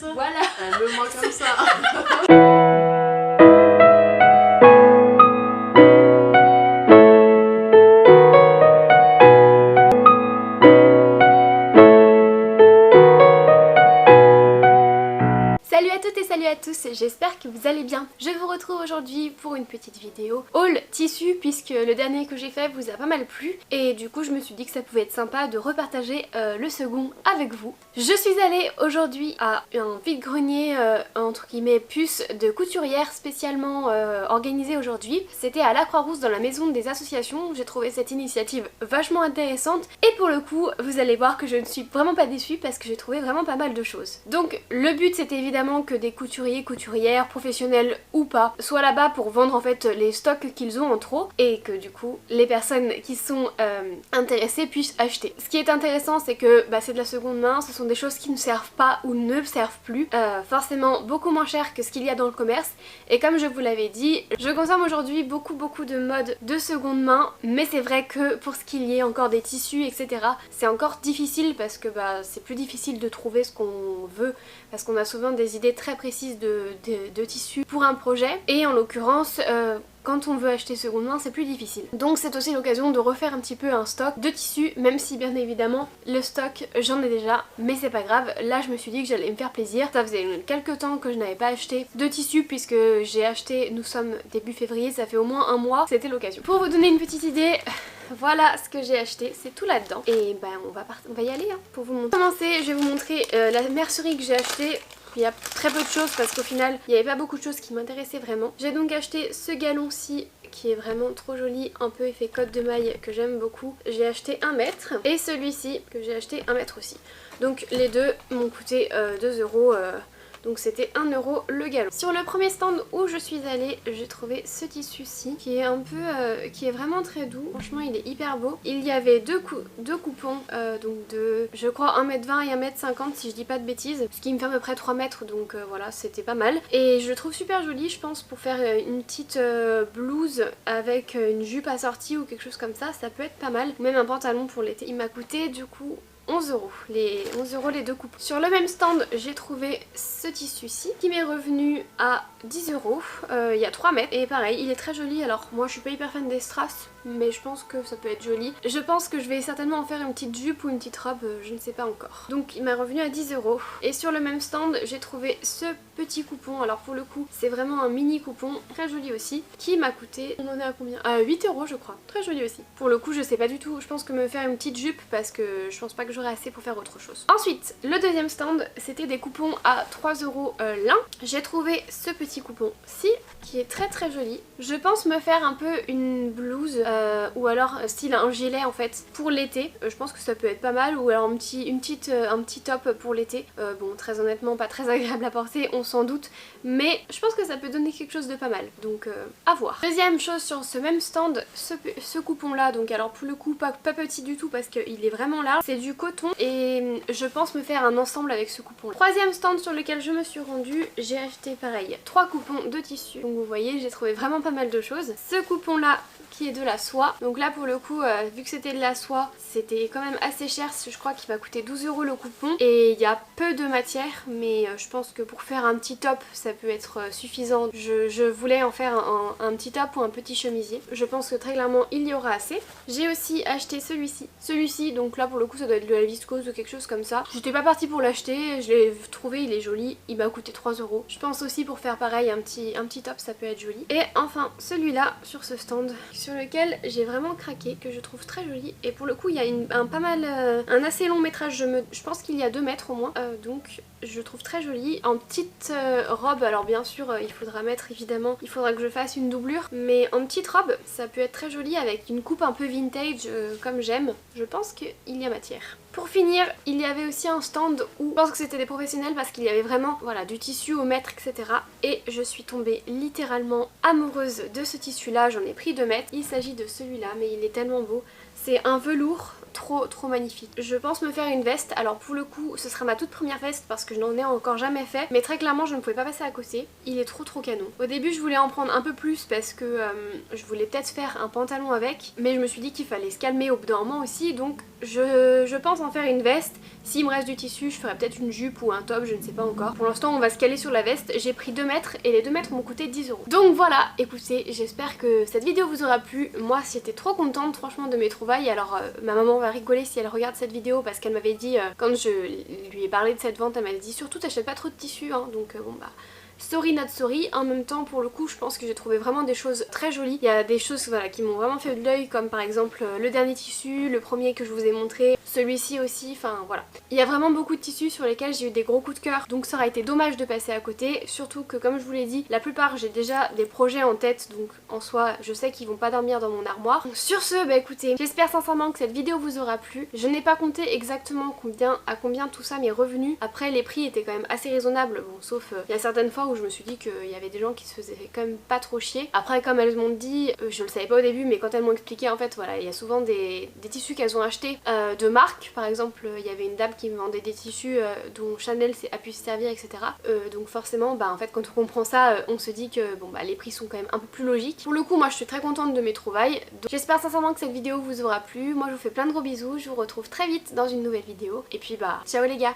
ça. Voilà. Elle me manque comme ça. Salut à toutes et salut à tous, j'espère que vous allez bien. Je vous retrouve aujourd'hui pour une petite vidéo haul tissu puisque le dernier que j'ai fait vous a pas mal plu et du coup je me suis dit que ça pouvait être sympa de repartager le second avec vous. Je suis allée aujourd'hui à un vide-grenier entre guillemets puce de couturière spécialement organisé aujourd'hui. C'était à la Croix-Rousse dans la maison des associations. J'ai trouvé cette initiative vachement intéressante et pour le coup vous allez voir que je ne suis vraiment pas déçue parce que j'ai trouvé vraiment pas mal de choses. Donc le but c'était évidemment que des couturiers, couturières, professionnels ou pas, soient là-bas pour vendre en fait les stocks qu'ils ont en trop et que du coup les personnes qui sont intéressées puissent acheter. Ce qui est intéressant c'est que c'est de la seconde main, ce sont des choses qui ne servent pas ou ne servent plus, forcément beaucoup moins cher que ce qu'il y a dans le commerce et comme je vous l'avais dit, je consomme aujourd'hui beaucoup de mode de seconde main mais c'est vrai que pour ce qu'il y ait encore des tissus etc c'est encore difficile parce que c'est plus difficile de trouver ce qu'on veut parce qu'on a souvent des idées très précises de tissus pour un projet et en l'occurrence quand on veut acheter seconde main c'est plus difficile. Donc c'est aussi l'occasion de refaire un petit peu un stock de tissus même si bien évidemment le stock j'en ai déjà mais c'est pas grave. Là je me suis dit que j'allais me faire plaisir. Ça faisait quelques temps que je n'avais pas acheté de tissus puisque j'ai acheté, nous sommes début février, ça fait au moins un mois, c'était l'occasion. Pour vous donner une petite idée, voilà ce que j'ai acheté, c'est tout là-dedans. Et on va y aller hein, pour vous montrer. Pour commencer, je vais vous montrer la mercerie que j'ai achetée. Il y a très peu de choses parce qu'au final il n'y avait pas beaucoup de choses qui m'intéressaient vraiment. J'ai donc acheté ce galon-ci qui est vraiment trop joli, un peu effet côte de maille que j'aime beaucoup. J'ai acheté 1 mètre et celui-ci que j'ai acheté 1 mètre aussi. Donc les deux m'ont coûté 2 €. Donc c'était 1 € le galon. Sur le premier stand où je suis allée, j'ai trouvé ce tissu-ci qui est un peu, qui est vraiment très doux. Franchement il est hyper beau. Il y avait deux coupons, donc de je crois 1,20 m et 1,50 m si je dis pas de bêtises. Ce qui me fait à peu près 3 mètres donc voilà c'était pas mal. Et je le trouve super joli je pense pour faire une petite blouse avec une jupe assortie ou quelque chose comme ça peut être pas mal. Même un pantalon pour l'été. Il m'a coûté du coup 11 €, les 11 € les deux coupes. Sur le même stand j'ai trouvé ce tissu-ci qui m'est revenu à 10 €, il y a 3 mètres et pareil il est très joli. Alors moi je suis pas hyper fan des strass mais je pense que ça peut être joli. Je pense que je vais certainement en faire une petite jupe ou une petite robe, je ne sais pas encore. Donc il m'a revenu à 10 €. Et sur le même stand j'ai trouvé ce petit coupon, alors pour le coup c'est vraiment un mini coupon, très joli aussi, qui m'a coûté, on en est à combien? À 8 € je crois, très joli aussi. Pour le coup je sais pas du tout, je pense que me faire une petite jupe parce que je pense pas que j'aurai assez pour faire autre chose. Ensuite le deuxième stand c'était des coupons à 3 € l'un. J'ai trouvé ce petit coupon-ci qui est très joli. Je pense me faire un peu une blouse ou alors style un gilet en fait pour l'été. Je pense que ça peut être pas mal ou alors un petit top pour l'été. Bon très honnêtement pas très agréable à porter on s'en doute mais je pense que ça peut donner quelque chose de pas mal donc à voir. Deuxième chose sur ce même stand, ce coupon là donc alors pour le coup pas petit du tout parce qu'il est vraiment large, c'est du coton et je pense me faire un ensemble avec ce coupon là. Troisième stand sur lequel je me suis rendue, j'ai acheté pareil 3 coupons de tissu donc vous voyez j'ai trouvé vraiment pas mal de choses. Ce coupon là qui est de la soie, donc là pour le coup vu que c'était de la soie c'était quand même assez cher, je crois qu'il m'a coûté 12 € le coupon et il y a peu de matière mais je pense que pour faire un petit top ça peut être suffisant. Je voulais en faire un petit top ou un petit chemisier, je pense que très clairement il y aura assez. J'ai aussi acheté celui-ci donc là pour le coup ça doit être de la viscose ou quelque chose comme ça. J'étais pas partie pour l'acheter, je l'ai trouvé, il est joli, il m'a coûté 3 €. Je pense aussi pour faire pareil un petit top ça peut être joli. Et enfin celui-là sur ce stand sur lequel j'ai vraiment craqué, que je trouve très joli et pour le coup il y a un assez long métrage, je pense qu'il y a 2 mètres au moins, donc je trouve très joli en petite robe. Alors bien sûr il faudra mettre évidemment, il faudra que je fasse une doublure mais en petite robe ça peut être très joli avec une coupe un peu vintage comme j'aime, je pense qu'il y a matière. Pour finir, il y avait aussi un stand où je pense que c'était des professionnels parce qu'il y avait vraiment voilà, du tissu au mètre etc. Et je suis tombée littéralement amoureuse de ce tissu là, j'en ai pris 2 mètres. Il s'agit de celui-là mais il est tellement beau. C'est un velours trop magnifique. Je pense me faire une veste, alors pour le coup ce sera ma toute première veste parce que je n'en ai encore jamais fait, mais très clairement je ne pouvais pas passer à côté, il est trop canon. Au début je voulais en prendre un peu plus parce que je voulais peut-être faire un pantalon avec, mais je me suis dit qu'il fallait se calmer au bout d'un moment aussi, donc je pense en faire une veste. S'il me reste du tissu je ferai peut-être une jupe ou un top, je ne sais pas encore. Pour l'instant on va se caler sur la veste, j'ai pris 2 mètres et les 2 mètres m'ont coûté 10 €. Donc voilà, écoutez, j'espère que cette vidéo vous aura plu. Moi j'étais trop contente franchement de mes trouvailles. Alors ma maman va rigoler si elle regarde cette vidéo parce qu'elle m'avait dit, quand je lui ai parlé de cette vente, elle m'avait dit surtout t'achètes pas trop de tissu hein, donc bon bah... Sorry not sorry, en même temps pour le coup je pense que j'ai trouvé vraiment des choses très jolies. Il y a des choses voilà, qui m'ont vraiment fait de l'œil, comme par exemple le dernier tissu, le premier que je vous ai montré, celui-ci aussi, enfin voilà. Il y a vraiment beaucoup de tissus sur lesquels j'ai eu des gros coups de cœur, donc ça aurait été dommage de passer à côté, surtout que comme je vous l'ai dit, la plupart j'ai déjà des projets en tête, donc en soi je sais qu'ils vont pas dormir dans mon armoire. Donc, sur ce, bah écoutez, j'espère sincèrement que cette vidéo vous aura plu. Je n'ai pas compté exactement à combien tout ça m'est revenu. Après les prix étaient quand même assez raisonnables, bon sauf il y a certaines fois où je me suis dit qu'il y avait des gens qui se faisaient quand même pas trop chier. Après comme elles m'ont dit, je le savais pas au début mais quand elles m'ont expliqué en fait voilà, il y a souvent des tissus qu'elles ont achetés de marque. Par exemple il y avait une dame qui me vendait des tissus dont Chanel a pu se servir etc. Donc forcément bah en fait quand on comprend ça on se dit que bon bah les prix sont quand même un peu plus logiques. Pour le coup moi je suis très contente de mes trouvailles. J'espère sincèrement que cette vidéo vous aura plu. Moi je vous fais plein de gros bisous, je vous retrouve très vite dans une nouvelle vidéo et puis bah ciao les gars.